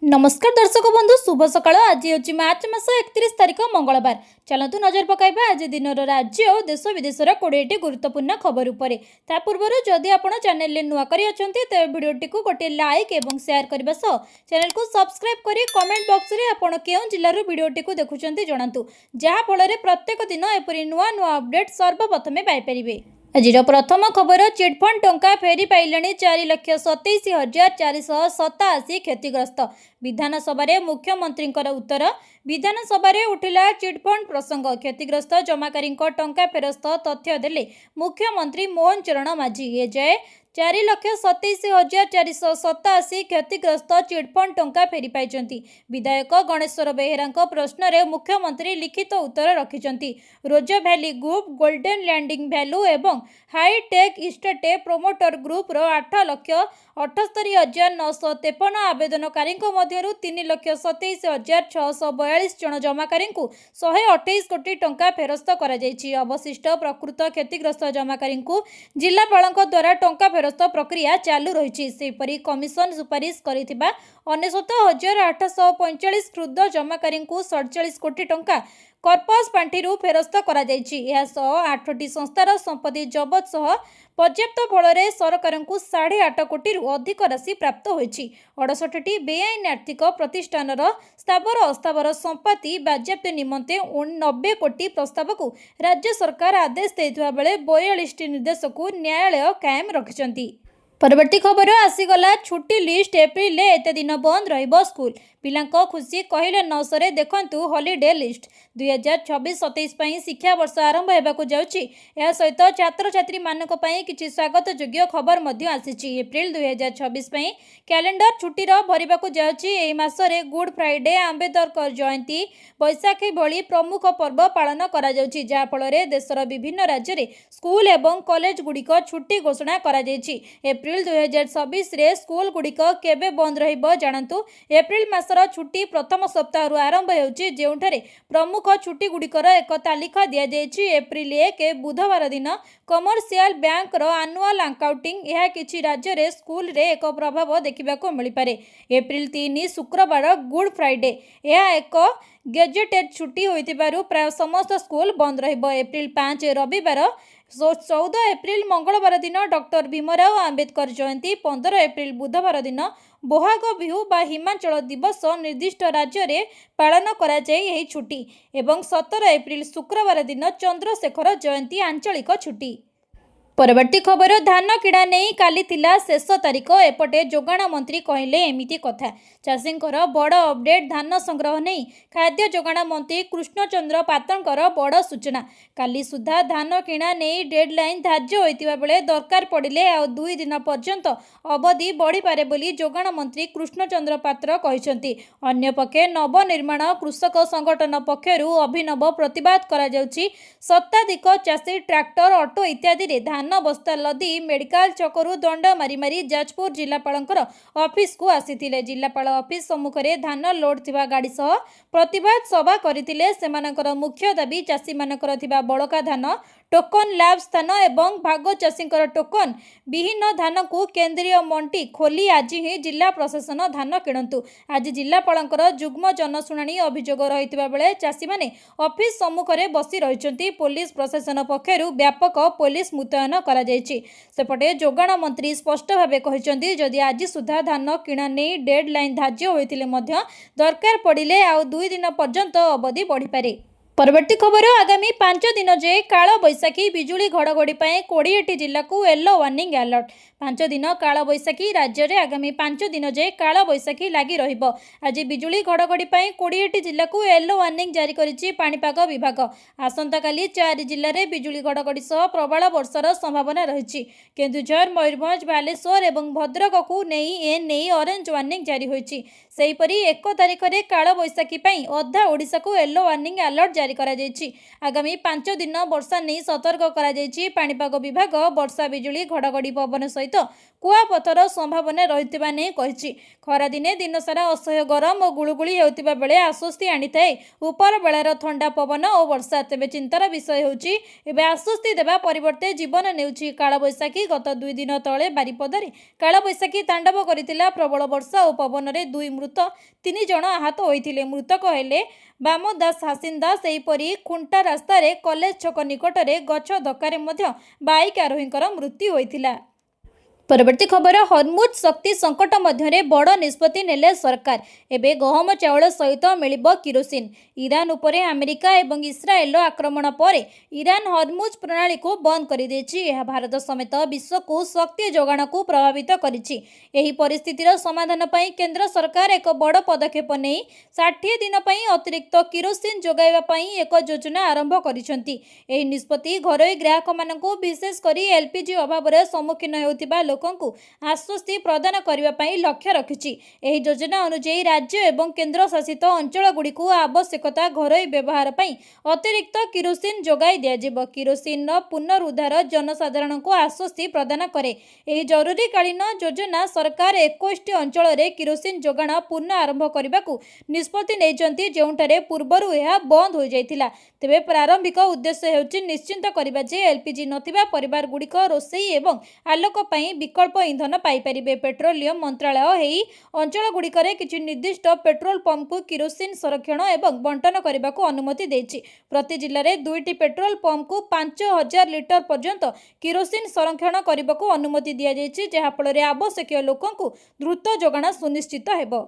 नमस्कार दर्शक बंधु शुभ सकाळ। आज हूँ मार्च मास 31 तारिख मंगलवार। चलतु नजर पकाइबा आज दिन राज्य और देश विदेशर 20टी गुरुत्वपूर्ण खबर उपरे। ता पूर्व जदि आप चैनल नुआ करी अछंती तेज वीडियोटी को गोटे लाइक और शेयर करने सह चैनल को सब्सक्राइब करी कमेंट बॉक्स रे आपण केउ जिल्लार वीडियोटी को देखुचंती जणातु, जहा फल प्रत्येक दिन एपरी नुआ नुआ अपडेट सर्वप्रथमे पाई परिबे। आज प्रथम खबर चिटफंड टंका फेरी पाइले 4,27,487 क्षतिग्रस्त। विधानसभा मुख्यमंत्री उत्तर। विधानसभा उठिला चिटफंड प्रसंग। क्षतिग्रस्त जमाकारी टंका फेरस्त तथ्य देले मुख्यमंत्री मोहन चरण माझी। ए जाए 4,27,487 क्षतिग्रस्त चिटफंड टंका फेरी पाइचंती। विधायक गणेश्वर बेहेरा प्रश्न रे मुख्यमंत्री लिखित उत्तर रखिचंती। रोज भैली ग्रुप, गोल्डन लैंडिंग भैल्यू एवं हाईटेक इस्टेट प्रोमोटर ग्रुप रो 8,78,953 आवेदनकारी मध्य 3,27,642 जन जमाकारी 128 कोटी टंका फेरस्त करा जायछि। अवशिष्ट प्रकृत क्षतिग्रस्त जमाकारी जिलापाल द्वारा टंका फेरस्त प्रक्रिया चालू रही। सेपरी कमिशन सुपारिश करिथिबा 99,845 क्षुद्र जमाकारी 47 कोटी टंका कर्पस पांठिरू फेरस्त करा जायछि। यह 8टी संस्थार संपत्ति जबत सह पर्याप्त फल सरकार को 8.5 कोटी अधिक राशि प्राप्त होइछि। 68टी बेआईन आर्थिक प्रतिष्ठान स्थावर अस्थावर संपत्ति बाज्याप्ति निमंते 90 कोटी प्रस्ताव को राज्य सरकार आदेश देथिबा बेले 42टी निर्देश को न्यायालय कायम रखिछंती। परवर्ती खबर आसीगला छुट्टी लिस्ट। एप्रिल एते दिन बंद रहिबो स्कूल। पिलांको खुशी कहले नौसरे देखंतु हॉलिडे लिस्ट। 2026-27 शिक्षा वर्ष आरंभ हेबाकु जाउछि। या सहित छात्र छात्री मानक पई किछि स्वागत योग्य खबर मध्ये आसीछि। एप्रिल 2026 पई कैलेंडर छुट्टी रो भरिबाकु जाउछि। एही मासरे गुड फ्राइडे, आंबेडकर जयंती, बैसाखी भली प्रमुख पर्व पालन करा जाउछि, जा फलरे देशर विभिन्न राज्य रे स्कूल एवं कॉलेज गुडिक छुट्टी घोषणा करा जायछि। एप्रिल 2026 रे स्कूल गुडिक केबे बंद रहिबो जानंतु। एप्रिल मासर छुट्टी प्रथम सप्ताह आरंभ होउछि, जेउठारे प्रमुख छुट्टी गुडिकर एक तालिका दिया जायछि। एप्रिल 1 बुधवार दिन कमर्शियल बैंक रो एनुअल अकाउंटिंग। यह किछि राज्य रे स्कूल रे एक प्रभाव देखिबाको मिलि पारे। एप्रिल 3 शुक्रवार गुड फ्राइडे। यह एक गेजेटेड छुट्टी होइतिबारु प्राय समस्त स्कूल बंद रहिबो। एप्रिल 5 रविवार। 14 एप्रिल मंगलवार दिन डॉक्टर भीमराव आंबेडकर जयंती। 15 एप्रिल बुधवार दिन बोहाग बिहू बा हिमाचल दिवस निर्दिष्ट राज्य रे पालन करा जाय एही छुट्टी। एवं 17 एप्रिल शुक्रवार दिन चंद्रशेखर जयंती आंचलिक छुट्टी। परवर्ती खबर धान किणा नहीं काली थिला शेष तारिख। एपटे जोगाण मंत्री कहले एमिति कथा। चाषींकर बड़ अपडेट। धान संग्रह नहीं खाद्य जोगाण मंत्री कृष्णचंद्र पात्रंकर बड़ सूचना। काली सुधा धान किणा नहीं डेडलाइन धार्य होइतिबा बेले दरकार पड़िले आ 2 दिन पर्यंत अवधि बढ़ी पारे बोली जोगाण मंत्री कृष्णचंद्र पात्र कहिसंती। अन्य पक्षे नवनिर्माण कृषक संगठन पक्षरु अभिनव प्रतिवाद करा जाउछि। शताधिक चाषी ट्रैक्टर, ऑटो इत्यादि रे धान बस्ता लदी मेडिकल छकरू दंड मारी मारी जाजपुर जिलापालंकर ऑफिस को आसीथिले। जिलापाल ऑफिस सम्मुखरे धान लोड थिबा गाड़ी सह प्रतिवाद सभा करिथिले। सेमानकर मुख्य दाबी चाषी मानकर थिबा बड़का धान टोकन लैब स्थान एवं भाग चाषींकर टोकन विहीन धान को केंद्रीय मंडी खोली आज ही जिला प्रशासन धान किणंतु। आज जिलापालंकर जुग्म जनशुणाणी अभियोग रहितिबा बेले चाषी माने ऑफिस सम्मुखरे बसी रहिचंती। पुलिस प्रशासन पक्षरु व्यापक पुलिस मुतयन करा जायछि। सेपटे जोगाण मंत्री स्पष्ट भावे कहिसंती जदि आज सुधा धान किणा नै डेडलाइन धार्य होइतिले मध्य दरकार पड़िले आ 2 दिन पर्यंत अवधि बढ़ी पारे। परवर्ती खबर आगामी 5 दिन जे काल बैशाखी बिजुली घड़घड़ी 20टी जिला को येलो वार्निंग अलर्ट। 5 दिन काल बैशाखी राज्य में आगामी 5 दिन जे काल बैशाखी लगी रहिबो। आज बिजुली घड़घड़ी 20टी जिला को येलो वार्निंग जारी करिछि पाणीपाग विभाग। आसंता काली 4 जिले में बिजुली घड़घड़ी सह प्रबल वर्षार संभावना रही। केन्दुझर, मयूरभंज, बालेश्वर एवं भद्रक को नहीं ऑरेंज वार्निंग जारी होइछि। सेहीपरि 1 तारिख में काल बैशाखी अधा ओडिशा को येलो वार्निंग अलर्ट जारी करा जायछि। आगामी 5 दिन वर्षा नहीं सतर्क करा जायछि। पाणीपाग विभाग वर्षा, बिजुली घड़घड़ी, पवन सहित सहित कुआपथर संभावना रहिथिबा नै कहिछि। खरा दिने दिनसारा असह्य गरम और गुळुगुळी हेउथिबा बेले आश्वस्ति आनिଥାଏ उपर बेलार ठंडा पवन और वर्षा। तेबे चिंतार विषय होउछि एबे आश्वस्ति देबा परिवर्ते जीवन नेउछि कालबैशाखी। गत 2 दिन तले बारिपदारे कालबैशाखी तांडव करितिला। प्रबल वर्षा और पवन रे 2 मृत 3 जण आहत होइथिले। मृतक हेले बामदास हासिनदास। सेहीपरि खुंटा रास्ता रे कॉलेज छक निकटरे गछ धक्कारे मध्य बाइक आरोहींकर मृत्यु होइथिला। परवर्ती खबर हरमुज शक्ति संकट मध्य बड़ निष्पत्ति नेले सरकार। एबे गहम चाउल सहित मिलिब किरोसिन। ईरान उपरे अमेरिका एवं इस्राएल आक्रमण पर ईरान हरमुज प्रणाली को बंद कर देछि। यह भारत समेत विश्व को शक्ति जोगाण को प्रभावित करिछि। एही परिस्थितिर समाधान पई केंद्र सरकार एक बड़ पदक्षेप नै 60 दिन पई अतिरिक्त किरोसिन जोगाइबा पई एक योजना आरंभ करिसंती। एही निष्पत्ति घरोई ग्राहक मानकु विशेष करी एलपीजी अभाव रे सम्मुखीन हेउतिबा लोकंकु आश्वस्ति प्रदान करबा पई लक्ष्य रखिछि। एही योजना अनुसार राज्य एवं केंद्र शासित अंचल गुड़िकु आवश्यकता घरोई व्यवहार पई अतिरिक्त किरोसिन जोगाई दियाजिबो। किरोसिन पुनरुद्धार जनसाधारण को आश्वस्ति प्रदान करे। एही जरूरीकालीन योजना सरकार 21 अंचल रे किरोसिन जोगाण पुनः आरंभ करबाकू निष्पत्ति नेइचंती, जेउंटारे पूर्वरु यह बंद हो जाइतिला। तेबे प्रारंभिक उद्देश्य हेउछि निश्चिंत करबा जे एलपीजी नथिबा परिवार गुड़िक रोषेई एवं आलोक पई विकल्प इंधन पाई परिबे। पेट्रोलियम मंत्रालय एही अंचल गुड़िकरे किछि निर्दिष्ट पेट्रोल पंप को किरोसिन संरक्षण एवं बंटन करने को अनुमति देछि। प्रति जिले में 2टी पेट्रोल पंप को 5000 लिटर पर्यंत किरोसिन संरक्षण करने को अनुमति दि जाइछि, जहा फल आवश्यक लोकंकु द्रुत जोगाण सुनिश्चित हेबो।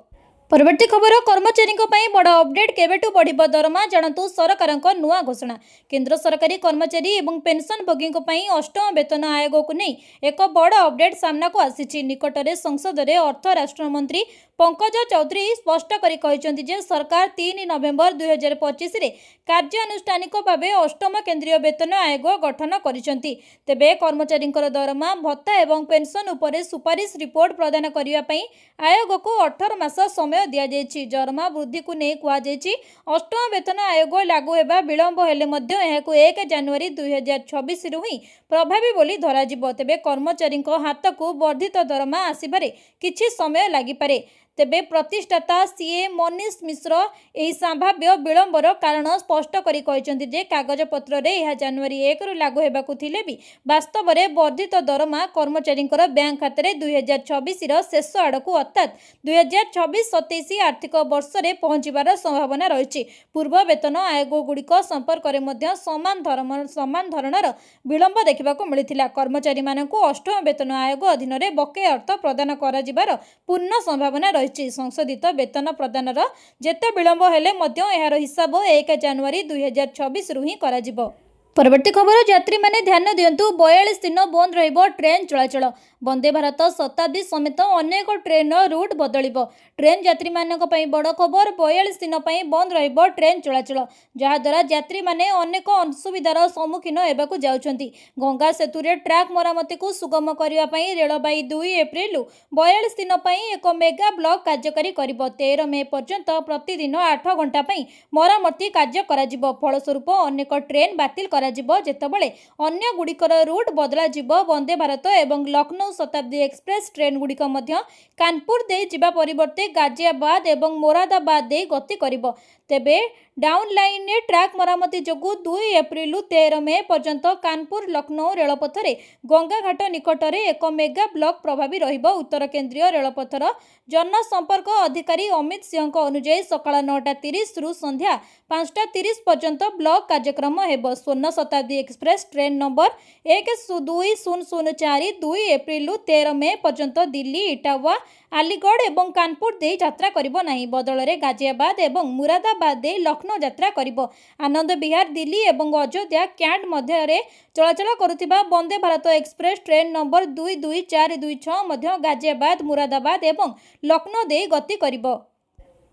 परवर्ती खबर कर्मचारी बड़ अपडेट केवेटू बढ़िब दरमा जानतु सरकारक नुआ घोषणा। केंद्र सरकारी कर्मचारी एवं पेंशन भोगी अष्टम वेतन आयोग को नहीं एक बड़ अपडेट सामना को आसी। निकटरे संसद में अर्थ राष्ट्रमंत्री पंकज चौधरी स्पष्ट करी जे सरकार 3 नवेम्बर 2025 रे कार्यानुष्ठानिक भाव अष्टम केंद्रीय वेतन आयोग गठन करिसंती। तेबे कर्मचारी दरमा भत्ता एवं पेंशन उपरे सुपारिश रिपोर्ट प्रदान करने पई आयोग को 18 मास समय दिया जायछि। दरमा वृद्धि को नहीं कहा जायछि। अष्टम वेतन आयोग लागू हेबा विलंब हेले मध्य एहाकु 1 जनवरी 2026 रु ही प्रभावी बोली धराजिबो। तेबे कर्मचारी हाथ को वर्धित दरमा आसिबारे किछि समय लागि पारे। तेबे प्रतिष्ठाता सीए मनीष मिश्र यह संभाव्य विलंबर कारण स्पष्ट करी कहिसंती जे कागज पत्र रे यह जनवरी 1 रु लागू हेबाकु थिले भी वास्तव में वर्धित दरमा कर्मचारी बैंक खाते में 2026 रो शेष आड़कू अर्थात 2026-27 आर्थिक वर्ष रे पहुंचीबार संभावना रही। पूर्व वेतन आयोग गुड़िक संपर्क में मध्य समान धरणर विलंब देखा मिलता। कर्मचारी मानकु अष्टम वेतन आयोग अधीन रे बकेया अर्थ प्रदान कराजिबार पूर्ण संभावना रही। संशोधित वेतन प्रदानर जेते विलंब हेले मध्य एहार हिसाब 1 जनवरी 2026 रु ही कराजिबो। परवर्ती खबर यात्री माने ध्यान दियंतु 42 दिन बंद रहिबो ट्रेन चलाचल। वंदे भारत शताब्दी समेत अनेक ट्रेन रूट बदलिबो। ट्रेन यात्री मानक पई बड़ खबर 42 दिन पई बंद रहिबो ट्रेन चलाचल, जहा द्वारा यात्री माने अनेक असुविधार सम्मुखीन हेबाकु जाउछंती। गंगा सेतु रे ट्रैक मरामती को सुगम करिवा पई रेलबाई 2 एप्रिल 42 दिन पई एक मेगा ब्लॉक कार्यकारी करिबो। 13 मे पर्यंत प्रतिदिन 8 घंटा पई मरामती कार्य कराजिबो। फलस्वरूप अनेक ट्रेन बातिल कराजिबो, जेतेबेले अन्य गुड़िकर रूट बदला जिबो। वंदे भारत एवं लखनऊ शताब्दी एक्सप्रेस ट्रेन गुड़िक मध्य कानपुर दे जिबा परिवर्ते गाजियाबाद एवं मोरादाबाद दे गति करिबो। तेबे डाउन लाइन ने ट्रैक मरामती जोगु 2 एप्रिल 13 मे पर्यंत कानपुर लखनऊ रेलपथरे गंगाघाट निकटरे एक मेगा ब्लॉक प्रभावी रहिबो। उत्तर केंद्रीय रेलपथर जनसंपर्क अधिकारी अमित सिंह अनुसार सकाळ 9:30 रु संध्या 5:30 पर्यंत ब्लॉक कार्यक्रम हेबो। स्वर्ण शताब्दी एक्सप्रेस ट्रेन नंबर 12004 2 एप्रिल 13 मे पर्यंत दिल्ली, इटावा, अलीगढ़ एवं कानपुर दे यात्रा करिबो नाही। बदल रे गाजियाबाद एवं मुरादाबाद दे लखनऊ यात्रा करिबो। आनंद विहार, दिल्ली एवं अयोध्या कैंट मध्य रे चलाचल करुथिबा Vande Bharat express train number 22426 मध्य गाजियाबाद, मुरादाबाद एवं लखनऊ दे गति करिबो।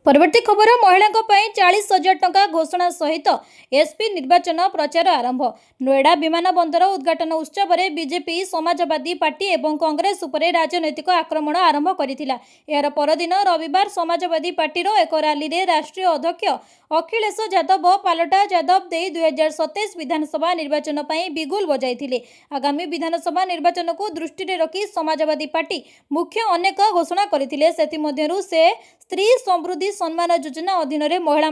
परवर्ती खबर महिला 40,000 टंका घोषणा सहित एसपी निर्वाचन प्रचार आरंभ। नोएडा विमान बंदर उद्घाटन उत्सव में बीजेपी समाजवादी पार्टी और कांग्रेस उपरे राजनैतिक आक्रमण आरंभ करथिला। यार परदिन रविवार समाजवादी पार्टीर एक रैली रे राष्ट्रीय अध्यक्ष अखिलेश यादव पालटा यादव दे 2027 विधानसभा निर्वाचन पर बिगुल बजाइथिले। आगामी विधानसभा निर्वाचन को दृष्टि रे रखी समाजवादी पार्टी मुख्य अनेक घोषणा करथिले। सेतिमध्यरु से स्त्री समृद्धि सम्मान योजना अधीन में महिला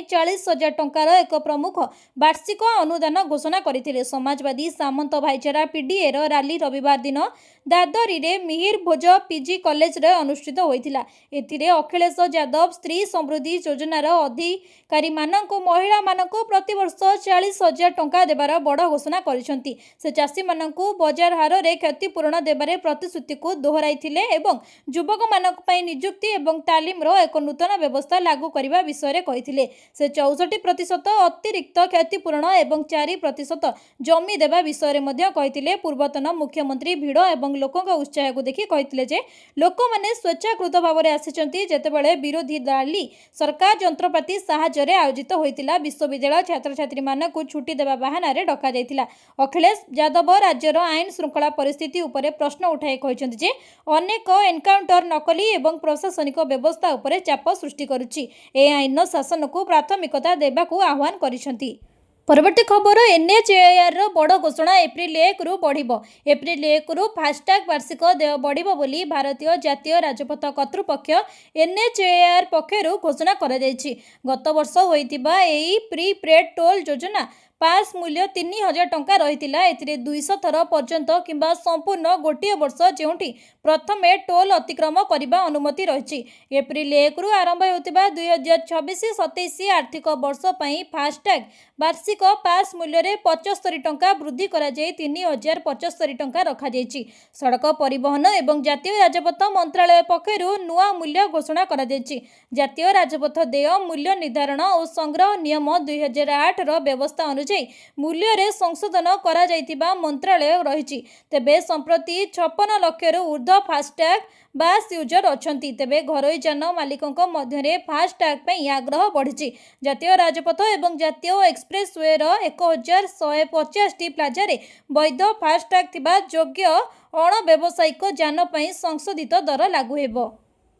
40,000 टंकार एक प्रमुख वार्षिक अनुदान घोषणा करथिले। समाजवादी सामंत भाईचारा पीडीए रैली रविवार दिन दादरी रे मिहिर भोज पीजी कॉलेज रे अनुष्ठित होइथिला। एथिरे अखिलेश यादव स्त्री समृद्धि योजनार अधिकारी मानक महिला मानक प्रति वर्ष 40,000 टंका देबार बड़ घोषणा करिसंती। से चाषी मानक बजार हार रे क्षतिपूरण देबारे प्रतिश्रुति को दोहराइथिले एवं युवक मानक पई नियुक्ति एवं तालीम रो एक नूतन व्यवस्था लागू करने विषय कही। से 64% अतिरिक्त क्षतिपूरण एवं 4% जमी देवा विषय में कही। पूर्वतन मुख्यमंत्री भिड़ एवं लोकों उत्साह को देखि कही लोक मैंने स्वेच्छाकृत भाव में आसी जितेबाला विरोधी रैली सरकार जंत्रपाति साहाय्य आयोजित होता। विश्वविद्यालय छात्र छात्री मानक छुट्टी देवा बाहाना डक जाइथिला। अखिलेश यादव राज्यर आईन श्रृंखला परिस्थिति उपरे प्रश्न उठाई कहते अनेक एनकाउंटर नकली एवं प्रशासनिक व्यवस्था उपरे चाप सृष्टि करुछि। ए आईन शासन को प्राथमिकता देबाकू आह्वान करिसंती। परवर्ती खबर एनएचएआर बड़ घोषणा एप्रिल 1 रु बढ़िबो। एप्रिल 1 रु फास्टैग वार्षिक देय बढ़िबो बोली भारतीय जातीय राजपथ कर्तृपक्ष एनएचएआर पक्षरु घोषणा करा जायछि। गत वर्ष होइतिबा एई प्रीपेड टोल योजना पास मूल्य 3,000 टंका रही। एथिरे 200 थर पर्यंत किंबा संपूर्ण गोटे वर्ष जेउठी प्रथमे टोल अतिक्रम करने अनुमति रही। एप्रिल 1 रु आरंभ होता 2026-27 आर्थिक वर्ष पर फास्टैग वार्षिक पास मूल्य रे 75 टंका वृद्धि करा जाय 3,075 टंका रखा जायछि। सड़क परिवहन एवं जातीय राजपथ मंत्रालय पक्षरु नुआ मूल्य घोषणा करा जायछि। जातीय राजपथ देय मूल्य निर्धारण और संग्रह नियम 2008 रो व्यवस्था अनुसार मूल्य रे संशोधन करा जायतिबा मंत्रालय रही। तेबे संप्रति 56 लाख रु ऊर्ध्व फास्टैग बास यूजर अछंती। तेबे घरोई जान मालिकों मध्य फास्टैग पे आग्रह बढ़ी। जातीय राजपथ एवं जातीय एक्सप्रेसवे 1,150 प्लाजा रे वैध फास्टैग थिबा योग्य अण व्यावसायिक जान पे संशोधित दर लागू हेबो।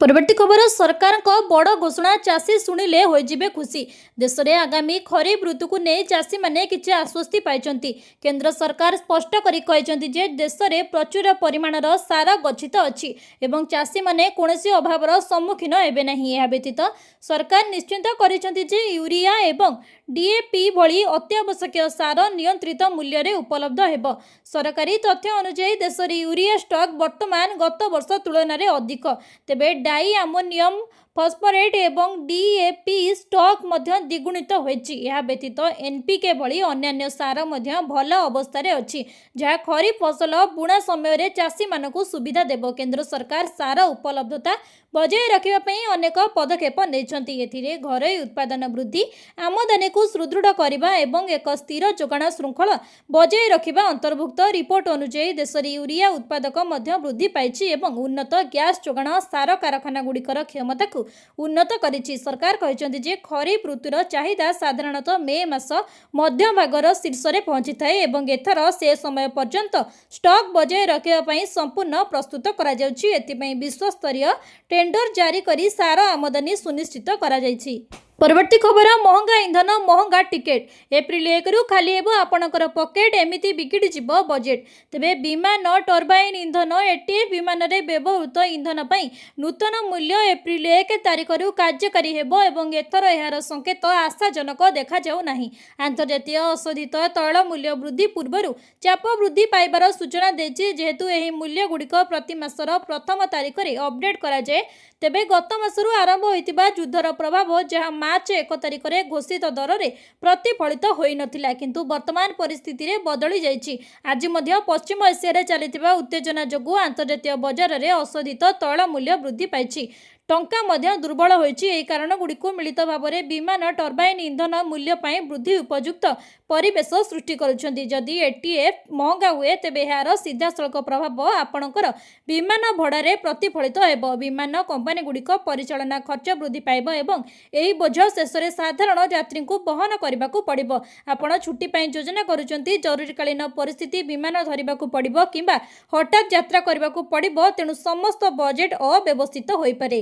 परवर्ती खबर सरकार को बड़ घोषणा चाषी शुणिले होइजिबे खुशी। देश में आगामी खरीफ ऋतु को नहीं चाषी माने किछि आश्वस्ति पाइचंती। केंद्र सरकार स्पष्ट करी कहचंती जे देश में प्रचुर परिमाणर सार गच्छित अछि एवं चाषी माने कोनोसी अभावर सम्मुखीन हेबे नाही। या व्यतीत सरकार निश्चिंत करिसंती जे यूरिया एवं डीएपी भली अत्यावश्यक सार नियंत्रित मूल्य रे उपलब्ध हेबो। सरकारी तथ्य अनुसार देश में यूरिया स्टॉक वर्तमान गत वर्ष तुलन में अधिक। तेबे डाई अमोनियम फॉस्फोरेट एवं डीएपी स्टॉक मध्य द्विगुणित होइछि। या व्यतीत एनपीके भली अन्य सार मध्य भल अवस्था रे अछि जहाँ खरीफ फसल बुणा समय रे चाषी मानकु सुविधा देबो। केंद्र सरकार सार उपलब्धता बजाय रखिबा पई अनेक पदक्षेप नेछंती। एथिरे घरोई उत्पादन वृद्धि आमदानी को सुदृढ़ करबा एवं एक स्थिर जोगाण श्रृंखला बजाय रखिबा अंतर्भुक्त। रिपोर्ट अनुसार देश में यूरिया उत्पादक मध्य वृद्धि पाइछि एवं उन्नत गैस जोगाण सार कारखाना गुड़िकर क्षमता को उन्नत करिछि। सरकार कहचंती जे खरीफ ऋतुर चाहिदा साधारणतः मे मास मध्य भागर शीर्ष रे पहुंची थाए एवं एथर से समय पर्यंत स्टॉक बजाय रखिबा पई संपूर्ण प्रस्तुत करा जाउछि। एथिपई विश्वस्तरीय टेंडर जारी करी सार आमदानी सुनिश्चित करा जाइछि। परवर्ती खबर महंगा इंधन महंगा टिकेट। एप्रिल 1 रु खाली हेबो आपणकर पॉकेट एमिति बिगिड़ जिवो बजेट। तेबे विमान टर्बाइन इंधन एटीएफ विमान रे व्यवहृत इंधन पई नूतन मूल्य एप्रिल 1 तारिख रु कार्यकारी हेबो एवं एथर एहार संकेत आशाजनक देखा जाउ नाही। अंतर्जातीय अशोधित तैल मूल्य वृद्धि पूर्वरु चाप वृद्धि पाइबार सूचना देछि। जेहेतु एही मूल्य गुड़िक प्रति मासर प्रथम तारिख रे अपडेट करा जाय तेबे गत मासरु आरंभ होइतिबा युद्धर प्रभाव जहाँ मार्च 1 तारिख रे घोषित दर रे प्रतिफलित होई नथिला किंतु वर्तमान परिस्थिति रे बदली जाइछि। आज मध्य पश्चिम एशिया रे चलितिबा उत्तेजना जोगु अंतर्जातीय बाजार रे अशोधित तैल मूल्य वृद्धि पाइछि। ଟଙ୍କା ମଧ୍ୟ ଦୁର୍ବଳ ହୋଇଛି। ଏହି କାରଣଗୁଡ଼ିକୁ ମିଳିତ ଭାବରେ ବିମାନ ଟର୍ବାଇନ୍ ଇନ୍ଧନ ମୂଲ୍ୟ ପାଇଁ ବୃଦ୍ଧି ଉପଯୁକ୍ତ ପରିବେଶ ସୃଷ୍ଟି କରୁଛନ୍ତି। ଯଦି ଏଟିଏଫ୍ ମହଙ୍ଗା ହୁଏ ତେବେ ଏହାର ସିଧାସଳଖ ପ୍ରଭାବ ଆପଣଙ୍କର ବିମାନ ଭଡ଼ାରେ ପ୍ରତିଫଳିତ ହେବ। ବିମାନ କମ୍ପାନୀଗୁଡ଼ିକ ପରିଚାଳନା ଖର୍ଚ୍ଚ ବୃଦ୍ଧି ପାଇବ ଏବଂ ଏହି ବୋଝ ଶେଷରେ ସାଧାରଣ ଯାତ୍ରୀଙ୍କୁ ବହନ କରିବାକୁ ପଡ଼ିବ। ଆପଣ ଛୁଟି ପାଇଁ ଯୋଜନା କରୁଛନ୍ତି, ଜରୁରୀକାଳୀନ ପରିସ୍ଥିତି, ବିମାନ ଧରିବାକୁ ପଡ଼ିବ କିମ୍ବା ହଠାତ୍ ଯାତ୍ରା କରିବାକୁ ପଡ଼ିବ, ତେଣୁ ସମସ୍ତ ବଜେଟ୍ ଅବ୍ୟବସ୍ଥିତ ହୋଇପାରେ।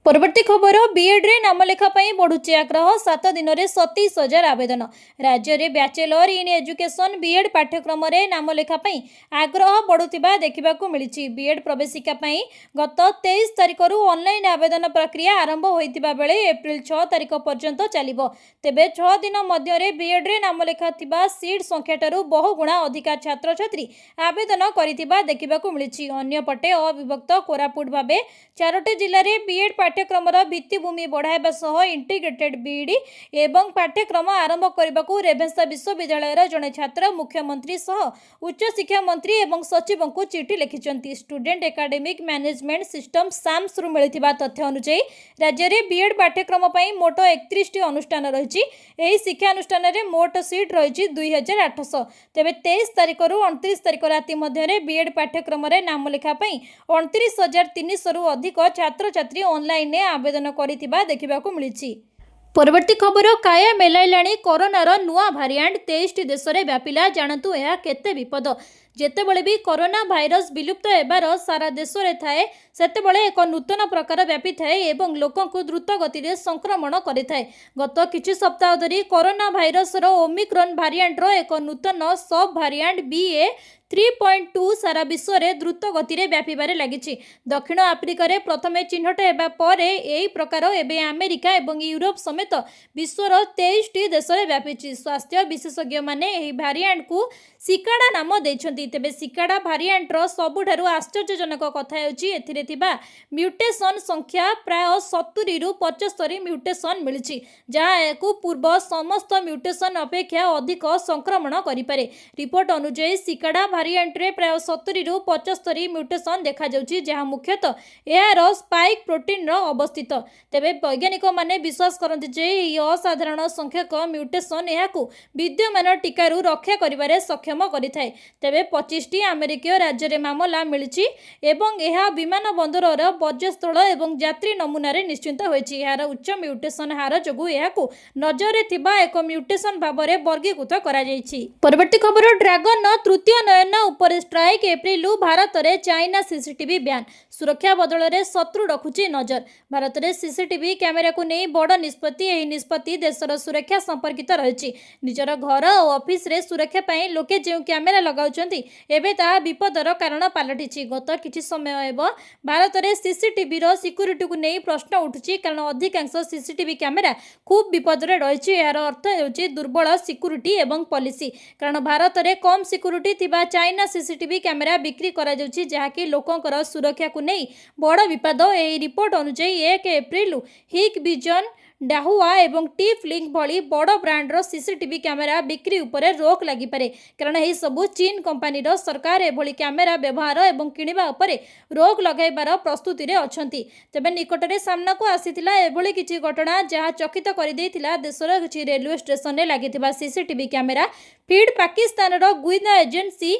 ପରବର୍ତ୍ତୀ ଖବର, ବିଏଡ୍ରେ ନାମଲେଖା ପାଇଁ ବଢ଼ୁଛି ଆଗ୍ରହ। 7 ଦିନରେ 27,000 ଆବେଦନ। ରାଜ୍ୟରେ ବ୍ୟାଚେଲର ଇନ୍ ଏଜୁକେସନ୍ ବିଏଡ୍ ପାଠ୍ୟକ୍ରମରେ ନାମଲେଖା ପାଇଁ ଆଗ୍ରହ ବଢ଼ୁଥିବା ଦେଖିବାକୁ ମିଳିଛି। ବିଏଡ୍ ପ୍ରବେଶିକା ପାଇଁ ଗତ 23 ତାରିଖରୁ ଅନଲାଇନ୍ ଆବେଦନ ପ୍ରକ୍ରିୟା ଆରମ୍ଭ ହୋଇଥିବା ବେଳେ ଏପ୍ରିଲ 6 ତାରିଖ ପର୍ଯ୍ୟନ୍ତ ଚାଲିବ। ତେବେ 6 ଦିନ ମଧ୍ୟରେ ବିଏଡ୍ରେ ନାମଲେଖା ଥିବା ସିଟ୍ ସଂଖ୍ୟାଠାରୁ ବହୁଗୁଣା ଅଧିକା ଛାତ୍ରଛାତ୍ରୀ ଆବେଦନ କରିଥିବା ଦେଖିବାକୁ ମିଳିଛି। ଅନ୍ୟପଟେ ଅବିଭକ୍ତ କୋରାପୁଟ ଭାବେ 4ଟି ଜିଲ୍ଲାରେ ବିଏଡ୍ ପାଠ୍ୟକ୍ରମର ଭିତ୍ତିଭୂମି ବଢ଼ାଇବା ସହ ଇଣ୍ଟିଗ୍ରେଟେଡ୍ ବିଇଡି ଏବଂ ପାଠ୍ୟକ୍ରମ ଆରମ୍ଭ କରିବାକୁ ରେଭେନ୍ସା ବିଶ୍ୱବିଦ୍ୟାଳୟର ଜଣେ ଛାତ୍ର ମୁଖ୍ୟମନ୍ତ୍ରୀ ସହ ଉଚ୍ଚଶିକ୍ଷା ମନ୍ତ୍ରୀ ଏବଂ ସଚିବଙ୍କୁ ଚିଠି ଲେଖିଛନ୍ତି। ଷ୍ଟୁଡେଣ୍ଟ ଏକାଡେମିକ୍ ମ୍ୟାନେଜମେଣ୍ଟ ସିଷ୍ଟମ ସାମ୍ସରୁ ମିଳିଥିବା ତଥ୍ୟ ଅନୁଯାୟୀ ରାଜ୍ୟରେ ବିଏଡ୍ ପାଠ୍ୟକ୍ରମ ପାଇଁ ମୋଟ 31ଟି ଅନୁଷ୍ଠାନ ରହିଛି। ଏହି ଶିକ୍ଷାନୁଷ୍ଠାନରେ ମୋଟ ସିଟ୍ ରହିଛି 2,800। ତେବେ 23 ତାରିଖରୁ 29 ତାରିଖ ରାତି ମଧ୍ୟରେ ବିଏଡ୍ ପାଠ୍ୟକ୍ରମରେ ନାମଲେଖା ପାଇଁ 29,300ରୁ ଅଧିକ ଛାତ୍ରଛାତ୍ରୀ ଅନଲାଇନରେ ଆବେଦନ କରିଥିବା ଦେଖିବାକୁ ମିଳିଛି। ପରବର୍ତ୍ତୀ ଖବର, କାୟା ମେଲାଇଲାଣି କରୋନାର ନୂଆ ଭାରିଆଣ୍ଟ। 23ଟି ଦେଶରେ ବ୍ୟାପିଲା। ଜାଣନ୍ତୁ ଏହା କେତେ ବିପଦ। ଯେତେବେଳେ ବି କରୋନା ଭାଇରସ୍ ବିଲୁପ୍ତ ହେବାର ସାରା ଦେଶରେ ଥାଏ, ସେତେବେଳେ ଏକ ନୂତନ ପ୍ରକାର ବ୍ୟାପିଥାଏ ଏବଂ ଲୋକଙ୍କୁ ଦ୍ରୁତ ଗତିରେ ସଂକ୍ରମଣ କରିଥାଏ। ଗତ କିଛି ସପ୍ତାହ ଧରି କରୋନା ଭାଇରସର ଓମିକ୍ରନ୍ ଭାରିଆଣ୍ଟର ଏକ ନୂତନ ସବ୍ ଭାରିଆଣ୍ଟ BA.3.2 ସାରା ବିଶ୍ୱରେ ଦ୍ରୁତ ଗତିରେ ବ୍ୟାପିବାରେ ଲାଗିଛି। ଦକ୍ଷିଣ ଆଫ୍ରିକାରେ ପ୍ରଥମେ ଚିହ୍ନଟ ହେବା ପରେ ଏହି ପ୍ରକାର ଏବେ ଆମେରିକା ଏବଂ ୟୁରୋପ ସମେତ ବିଶ୍ୱର 23ଟି ଦେଶରେ ବ୍ୟାପିଛି। ସ୍ୱାସ୍ଥ୍ୟ ବିଶେଷଜ୍ଞମାନେ ଏହି ଭାରିଆଣ୍ଟକୁ ସିକାଡା ନାମ ଦେଇଛନ୍ତି। ତେବେ ସିକାଡା ଭାରିଆଣ୍ଟର ସବୁଠାରୁ ଆଶ୍ଚର୍ଯ୍ୟଜନକ କଥା ହେଉଛି ଏଥିରେ ଥିବା ମ୍ୟୁଟେସନ୍ ସଂଖ୍ୟା ପ୍ରାୟ 70ରୁ 75 ମ୍ୟୁଟେସନ୍ ମିଳିଛି, ଯାହା ଏହାକୁ ପୂର୍ବ ସମସ୍ତ ମ୍ୟୁଟେସନ୍ ଅପେକ୍ଷା ଅଧିକ ସଂକ୍ରମଣ କରିପାରେ। ରିପୋର୍ଟ ଅନୁଯାୟୀ ସିକାଡା ଭାରିଆଣ୍ଟରେ ପ୍ରାୟ 70ରୁ 75 ମ୍ୟୁଟେସନ୍ ଦେଖାଯାଉଛି, ଯାହା ମୁଖ୍ୟତଃ ଏହାର ସ୍ପାଇକ୍ ପ୍ରୋଟିନ୍ର ଅବସ୍ଥିତ। ତେବେ ବୈଜ୍ଞାନିକମାନେ ବିଶ୍ୱାସ କରନ୍ତି ଯେ ଏହି ଅସାଧାରଣ ସଂଖ୍ୟକ ମ୍ୟୁଟେସନ୍ ଏହାକୁ ବିଦ୍ୟମାନ ଟୀକାରୁ ରକ୍ଷା କରିବାରେ ସକ୍ଷମ କରିଥାଏ। ତେବେ 25ଟି ଆମେରିକୀୟ ରାଜ୍ୟରେ ମାମଲା ମିଳିଛି ଏବଂ ଏହା ବିମାନ ବନ୍ଦରର ବର୍ଜ୍ୟସ୍ଥଳ ଏବଂ ଯାତ୍ରୀ ନମୁନାରେ ନିଶ୍ଚିତ ହୋଇଛି। ଏହାର ଉଚ୍ଚ ମ୍ୟୁଟେସନ୍ ହାର ଯୋଗୁଁ ଏହାକୁ ନଜରରେ ଥିବା ଏକ ମ୍ୟୁଟେସନ୍ ଭାବରେ ବର୍ଗୀକୃତ କରାଯାଇଛି। ପରବର୍ତ୍ତୀ ଖବର, ଡ୍ରାଗନର ତୃତୀୟ ନୟନ ଉପରେ ଷ୍ଟ୍ରାଇକ୍। ଏପ୍ରିଲରୁ ଭାରତରେ ଚାଇନା ସିସିଟିଭି ବ୍ୟାନ୍। ସୁରକ୍ଷା ବଦଳରେ ଶତ୍ରୁ ରଖୁଛି ନଜର। ଭାରତରେ ସିସିଟିଭି କ୍ୟାମେରାକୁ ନେଇ ବଡ଼ ନିଷ୍ପତ୍ତି। ଏହି ନିଷ୍ପତ୍ତି ଦେଶର ସୁରକ୍ଷା ସମ୍ପର୍କିତ ରହିଛି। ନିଜର ଘର ଓ ଅଫିସରେ ସୁରକ୍ଷା ପାଇଁ ଲୋକେ ଯେଉଁ କ୍ୟାମେରା ଲଗାଉଛନ୍ତି, ଏବେ ତାହା ବିପଦର କାରଣ ପାଲଟିଛି। ଗତ କିଛି ସମୟ ହେବ ଭାରତରେ ସିସିଟିଭିର ସିକ୍ୟୁରିଟିକୁ ନେଇ ପ୍ରଶ୍ନ ଉଠୁଛି, କାରଣ ଅଧିକାଂଶ ସିସିଟିଭି କ୍ୟାମେରା ଖୁବ୍ ବିପଦରେ ରହିଛି। ଏହାର ଅର୍ଥ ହେଉଛି ଦୁର୍ବଳ ସିକ୍ୟୁରିଟି ଏବଂ ପଲିସି। କାରଣ ଭାରତରେ କମ୍ ସିକ୍ୟୁରିଟି ଥିବା ଚାଇନା ସିସିଟିଭି କ୍ୟାମେରା ବିକ୍ରି କରାଯାଉଛି, ଯାହାକି ଲୋକଙ୍କର ସୁରକ୍ଷାକୁ ନେଇ ବଡ଼ ବିପଦ। ଏହି ରିପୋର୍ଟ ଅନୁଯାୟୀ 1 ଏପ୍ରିଲରୁ ହିକ୍ ଭିଜନ୍, ଡାହୁଆ ଏବଂ ଟିପ୍ ଲିଙ୍କ୍ ଭଳି ବଡ଼ ବ୍ରାଣ୍ଡର ସିସିଟିଭି କ୍ୟାମେରା ବିକ୍ରି ଉପରେ ରୋକ ଲାଗିପାରେ, କାରଣ ଏହିସବୁ ଚୀନ କମ୍ପାନୀର ସରକାର ଏଭଳି କ୍ୟାମେରା ବ୍ୟବହାର ଏବଂ କିଣିବା ଉପରେ ରୋକ ଲଗାଇବାର ପ୍ରସ୍ତୁତିରେ ଅଛନ୍ତି। ତେବେ ନିକଟରେ ସାମ୍ନାକୁ ଆସିଥିଲା ଏଭଳି କିଛି ଘଟଣା, ଯାହା ଚକିତ କରିଦେଇଥିଲା। ଦେଶର କିଛି ରେଲୱେ ଷ୍ଟେସନରେ ଲାଗିଥିବା ସିସିଟିଭି କ୍ୟାମେରା ଫିଡ୍ ପାକିସ୍ତାନର ଗୁଇନ୍ଦା ଏଜେନ୍ସି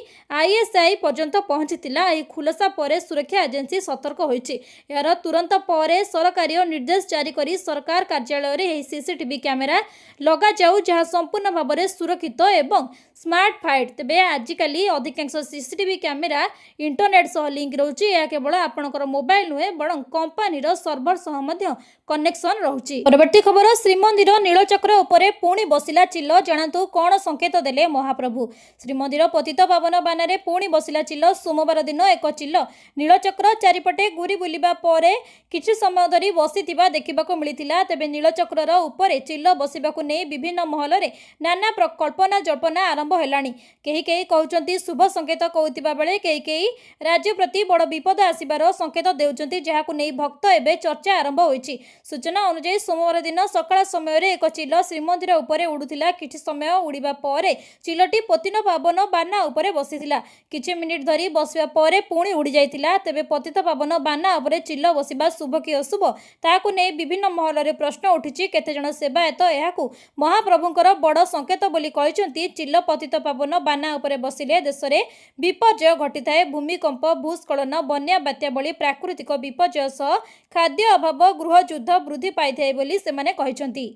ISI ପର୍ଯ୍ୟନ୍ତ ପହଞ୍ଚିଥିଲା। ଏହି ଖୁଲାସା ପରେ ସୁରକ୍ଷା ଏଜେନ୍ସି ସତର୍କ ହୋଇଛି। ଏହାର ତୁରନ୍ତ ପରେ ସରକାରୀ ନିର୍ଦ୍ଦେଶ ଜାରି କରି ସରକାର କାର୍ଯ୍ୟାଳୟରେ ଏହି ସିସିଟିଭି କ୍ୟାମେରା ଲଗାଯାଉ, ଯାହା ସମ୍ପୂର୍ଣ୍ଣ ଭାବରେ ସୁରକ୍ଷିତ ଏବଂ ସ୍ମାର୍ଟ ଫାଇଟ୍। ତେବେ ଆଜିକାଲି ଅଧିକାଂଶ ସିସିଟିଭି କ୍ୟାମେରା ଇଣ୍ଟରନେଟ୍ ସହ ଲିଙ୍କ ରହୁଛି। ଏହା କେବଳ ଆପଣଙ୍କର ମୋବାଇଲ ନୁହେଁ, ବରଂ କମ୍ପାନୀର ସର୍ଭର ସହ ମଧ୍ୟ କନେକ୍ସନ ରହୁଛି। ପରବର୍ତ୍ତୀ ଖବର, ଶ୍ରୀମନ୍ଦିର ନୀଳଚକ୍ର ଉପରେ ପୁଣି ବସିଲା ଚିଲ। ଜାଣନ୍ତୁ କ'ଣ ସଂକେତ ଦେଲେ ମହାପ୍ରଭୁ। ଶ୍ରୀମନ୍ଦିର ପତିତପାବନ ବାନାରେ ପୁଣି ବସିଲା ଚିଲ। ସୋମବାର ଦିନ ଏକ ଚିଲ ନୀଳଚକ୍ର ଚାରିପଟେ ଘୁରି ବୁଲିବା ପରେ କିଛି ସମୟ ଧରି ବସିଥିବା ଦେଖିବାକୁ ମିଳିଥିଲା। ତେବେ ନୀଳଚକ୍ରର ଉପରେ ଚିଲ ବସିବାକୁ ନେଇ ବିଭିନ୍ନ ମହଲରେ ନାନା କଳ୍ପନା ଜଳ୍ପନା ଆରମ୍ଭ ହେଲାଣି। କେହି କେହି କହୁଛନ୍ତି ଶୁଭ ସଂକେତ କହୁଥିବା ବେଳେ କେହି କେହି ରାଜ୍ୟ ପ୍ରତି ବଡ଼ ବିପଦ ଆସିବାର ସଂକେତ ଦେଉଛନ୍ତି, ଯାହାକୁ ନେଇ ଭକ୍ତ ଏବେ ଚର୍ଚ୍ଚା ଆରମ୍ଭ ହୋଇଛି। ସୂଚନା ଅନୁଯାୟୀ ସୋମବାର ଦିନ ସକାଳ ସମୟରେ ଏକ ଚିଲ ଶ୍ରୀମନ୍ଦିର ଉପରେ ଉଡୁଥିଲା। କିଛି ସମୟ ଉଡ଼ିବା ପରେ ଚିଲଟି ପତିତପାବନ ବାନା ଉପରେ ବସିଥିଲା। କିଛି ମିନିଟ୍ ଧରି ବସିବା ପରେ ପୁଣି ଉଡ଼ି ଯାଇଥିଲା। ତେବେ ପତିତପାବନ ବାନା ଉପରେ ଚିଲ ବସିବା ଶୁଭ କି ଅଶୁଭ ତାହାକୁ ନେଇ ବିଭିନ୍ନ ମହଲରେ ପ୍ରଶ୍ନ ଉଠିଛି। କେତେଜଣ ସେବାୟତ ଏହାକୁ ମହାପ୍ରଭୁଙ୍କର ବଡ଼ ସଂକେତ ବୋଲି କହିଛନ୍ତି। ଚିଲ ପତିତପାବନ ବାନା ଉପରେ ବସିଲେ ଦେଶରେ ବିପର୍ଯ୍ୟୟ ଘଟିଥାଏ। ଭୂମିକମ୍ପ, ଭୂସ୍ଖଳନ, ବନ୍ୟା, ବାତ୍ୟା ଭଳି ପ୍ରାକୃତିକ ବିପର୍ଯ୍ୟୟ ସହ ଖାଦ୍ୟ ଅଭାବ, ଗୃହଯୁଦ୍ଧ ବୃଦ୍ଧି ପାଇଥାଏ ବୋଲି ସେମାନେ କହିଛନ୍ତି।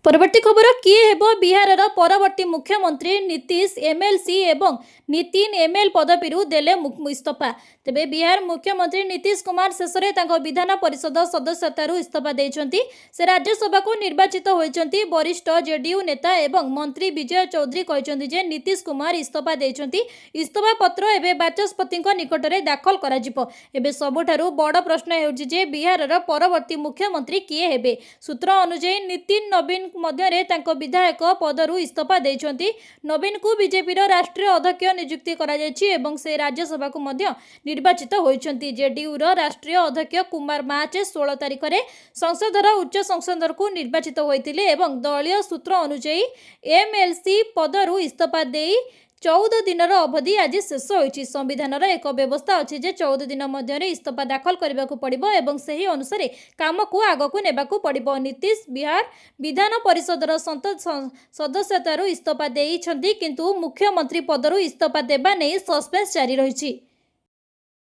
ପରବର୍ତ୍ତୀ ଖବର, କିଏ ହେବ ବିହାରର ପରବର୍ତ୍ତୀ ମୁଖ୍ୟମନ୍ତ୍ରୀ? ନୀତିଶ ଏମଏଲସି ଏବଂ ନିତିନ ଏମଏଲ ପଦବୀରୁ ଦେଲେ ଇସ୍ତଫା। ତେବେ ବିହାର ମୁଖ୍ୟମନ୍ତ୍ରୀ ନୀତିଶ କୁମାର ଶେଷରେ ତାଙ୍କ ବିଧାନ ପରିଷଦ ସଦସ୍ୟତାରୁ ଇସ୍ତଫା ଦେଇଛନ୍ତି। ସେ ରାଜ୍ୟସଭାକୁ ନିର୍ବାଚିତ ହୋଇଛନ୍ତି। ବରିଷ୍ଠ ଜେଡିୟୁ ନେତା ଏବଂ ମନ୍ତ୍ରୀ ବିଜୟ ଚୌଧୁରୀ କହିଛନ୍ତି ଯେ ନୀତିଶ କୁମାର ଇସ୍ତଫା ଦେଇଛନ୍ତି। ଇସ୍ତଫା ପତ୍ର ଏବେ ବାଚସ୍ପତିଙ୍କ ନିକଟରେ ଦାଖଲ କରାଯିବ। ଏବେ ସବୁଠାରୁ ବଡ଼ ପ୍ରଶ୍ନ ହେଉଛି ଯେ ବିହାରର ପରବର୍ତ୍ତୀ ମୁଖ୍ୟମନ୍ତ୍ରୀ କିଏ ହେବେ? ସୂତ୍ର ଅନୁଯାୟୀ ନିତିନ ନବୀନ ମଧ୍ୟରେ ତାଙ୍କ ବିଧାୟକ ପଦରୁ ଇସ୍ତଫା ଦେଇଛନ୍ତି। ନବୀନଙ୍କୁ ବିଜେପିର ରାଷ୍ଟ୍ରୀୟ ଅଧ୍ୟକ୍ଷ ନିଯୁକ୍ତି କରାଯାଇଛି ଏବଂ ସେ ରାଜ୍ୟସଭାକୁ ମଧ୍ୟ ନିର୍ବାଚିତ ହୋଇଛନ୍ତି। ଜେଡିୟୁର ରାଷ୍ଟ୍ରୀୟ ଅଧ୍ୟକ୍ଷ କୁମାର ମାର୍ଚ୍ଚ 16 ତାରିଖରେ ସଂସଦର ଉଚ୍ଚ ସଂସଦକୁ ନିର୍ବାଚିତ ହୋଇଥିଲେ ଏବଂ ଦଳୀୟ ସୂତ୍ର ଅନୁଯାୟୀ ଏମଏଲସି ପଦରୁ ଇସ୍ତଫା ଦେଇ 14 ଦିନର ଅବଧି ଆଜି ଶେଷ ହୋଇଛି। ସମ୍ବିଧାନର ଏକ ବ୍ୟବସ୍ଥା ଅଛି ଯେ 14 ଦିନ ମଧ୍ୟରେ ଇସ୍ତଫା ଦାଖଲ କରିବାକୁ ପଡ଼ିବ ଏବଂ ସେହି ଅନୁସାରେ କାମକୁ ଆଗକୁ ନେବାକୁ ପଡ଼ିବ। ନୀତିଶ ବିହାର ବିଧାନ ପରିଷଦର ସଦସ୍ୟତାରୁ ଇସ୍ତଫା ଦେଇଛନ୍ତି କିନ୍ତୁ ମୁଖ୍ୟମନ୍ତ୍ରୀ ପଦରୁ ଇସ୍ତଫା ଦେବା ନେଇ ସସ୍ପେନ୍ସ ଜାରି ରହିଛି।